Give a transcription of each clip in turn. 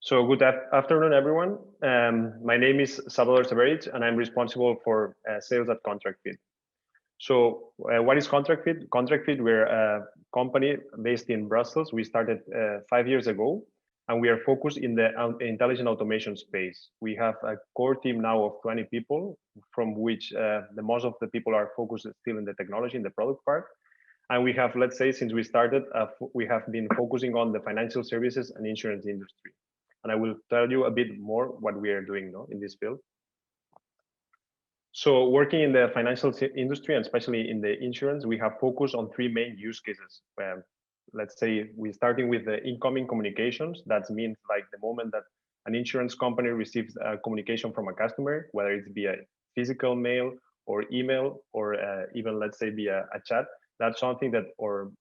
So good afternoon, everyone. My name is Salvador Severic, and I'm responsible for sales at Contract.fit. So what is Contract.fit? Contract.fit, we're a company based in Brussels. We started 5 years ago, and we are focused in the intelligent automation space. We have a core team now of 20 people, from which the most of the people are focused still in the technology, in the product part. And we have, let's say, since we started, we have been focusing on the financial services and insurance industry. And I will tell you a bit more what we are doing in this field. So working in the financial industry, and especially in the insurance, we have focused on three main use cases. Let's say we're starting with the incoming communications. That means like the moment that an insurance company receives a communication from a customer, whether it's via physical mail or email, or even let's say via a chat, that's something that our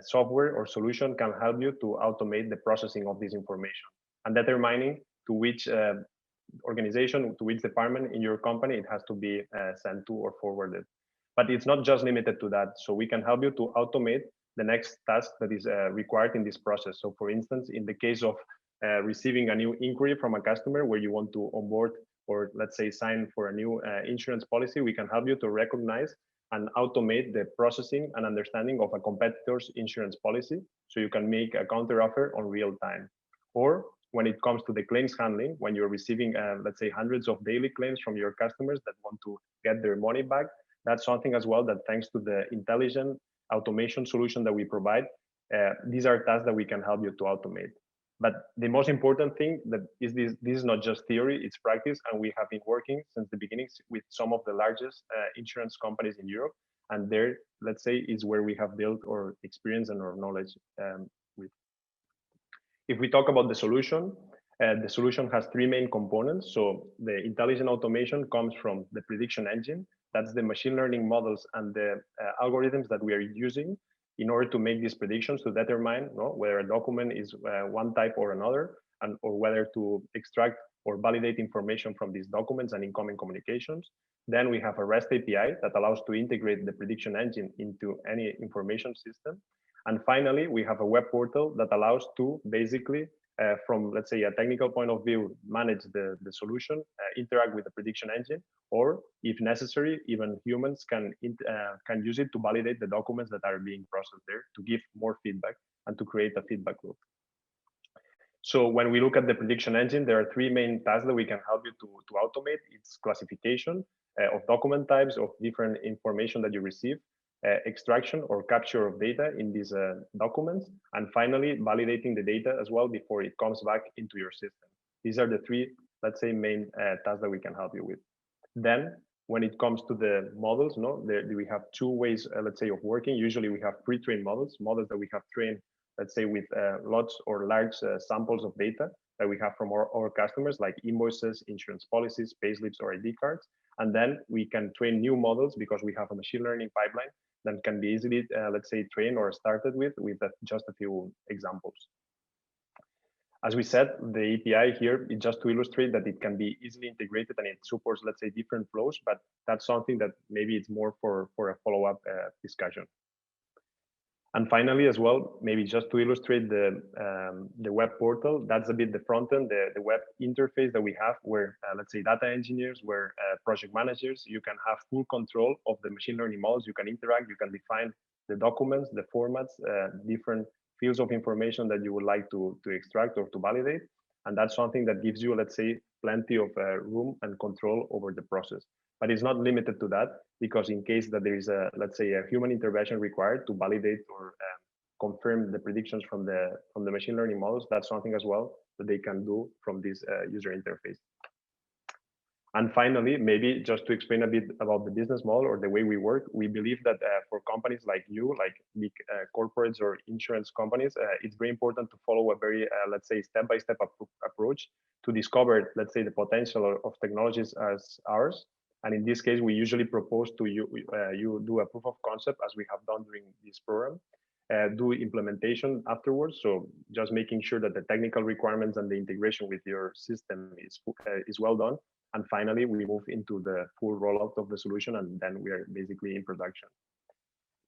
software or solution can help you to automate the processing of this information and determining to which organization, to which department in your company it has to be sent to or forwarded. But it's not just limited to that. So we can help you to automate the next task that is required in this process. So for instance, in the case of receiving a new inquiry from a customer where you want to onboard or let's say sign for a new insurance policy, we can help you to recognize and automate the processing and understanding of a competitor's insurance policy. So you can make a counter offer on real time. Or when it comes to the claims handling, when you're receiving, let's say, hundreds of daily claims from your customers that want to get their money back, that's something as well that thanks to the intelligent automation solution that we provide, these are tasks that we can help you to automate. But the most important thing that is this is not just theory, it's practice. And we have been working since the beginning with some of the largest insurance companies in Europe. And there, let's say, is where we have built our experience and our knowledge with. If we talk about the solution has three main components. So the intelligent automation comes from the prediction engine. That's the machine learning models and the algorithms that we are using in order to make these predictions to determine whether a document is one type or another, or whether to extract or validate information from these documents and incoming communications. Then we have a REST API that allows to integrate the prediction engine into any information system. And finally, we have a web portal that allows to basically, from let's say a technical point of view, manage the solution, interact with the prediction engine, or if necessary, even humans can use it to validate the documents that are being processed there to give more feedback and to create a feedback loop. So when we look at the prediction engine, there are three main tasks that we can help you to automate. It's classification of document types, of different information that you receive, extraction or capture of data in these documents, and finally validating the data as well before it comes back into your system. These are the three, let's say, main tasks that we can help you with. Then when it comes to the models, we have two ways, let's say, of working. Usually we have pre-trained models that we have trained, let's say, with lots or large samples of data that we have from our customers, like invoices, insurance policies, payslips, or ID cards. And then we can train new models because we have a machine learning pipeline that can be easily, let's say, trained or started with just a few examples. As we said, the API here is just to illustrate that it can be easily integrated and it supports, let's say, different flows, but that's something that maybe it's more for a follow-up discussion. And finally, as well, maybe just to illustrate the web portal, that's a bit the front end, the web interface that we have where, let's say, data engineers, where project managers, you can have full control of the machine learning models. You can interact, you can define the documents, the formats, different fields of information that you would like to extract or to validate. And that's something that gives you, let's say, plenty of room and control over the process. But it's not limited to that, because in case that there is a, let's say, a human intervention required to validate or confirm the predictions from the machine learning models, that's something as well that they can do from this user interface. And finally, maybe just to explain a bit about the business model or the way we work, we believe that for companies like you, like big corporates or insurance companies, it's very important to follow a very, let's say, step-by-step approach to discover, let's say, the potential of technologies as ours. And in this case, we usually propose to you, you do a proof of concept, as we have done during this program, do implementation afterwards. So just making sure that the technical requirements and the integration with your system is well done. And finally, we move into the full rollout of the solution, and then we are basically in production.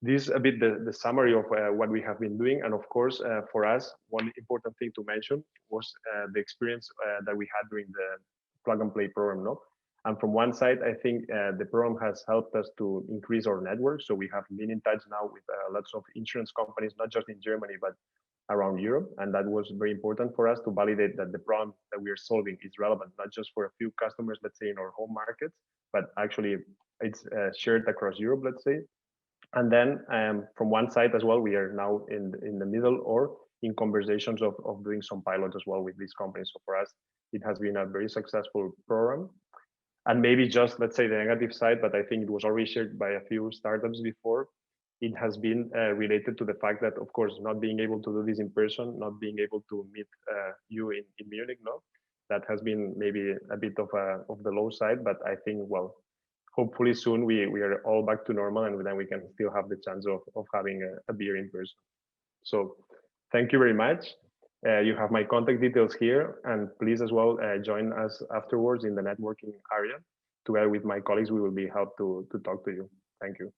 this is a bit the summary of what we have been doing. And of course, for us, one important thing to mention was the experience that we had during the plug and play program. No? And from one side, I think the program has helped us to increase our network. So we have been in touch now with lots of insurance companies, not just in Germany, but around Europe. And that was very important for us to validate that the problem that we are solving is relevant, not just for a few customers, let's say in our home markets, but actually it's shared across Europe, let's say. And then from one side as well, we are now in the middle or in conversations of doing some pilots as well with these companies. So for us, it has been a very successful program. And maybe just, let's say, the negative side, but I think it was already shared by a few startups before. It has been related to the fact that, of course, not being able to do this in person, not being able to meet you in Munich, no, that has been maybe a bit of the low side. But I think, well, hopefully soon we are all back to normal, and then we can still have the chance of having a beer in person. So thank you very much. You have my contact details here, and please as well join us afterwards in the networking area. Together with my colleagues, we will be helped to talk to you. Thank you.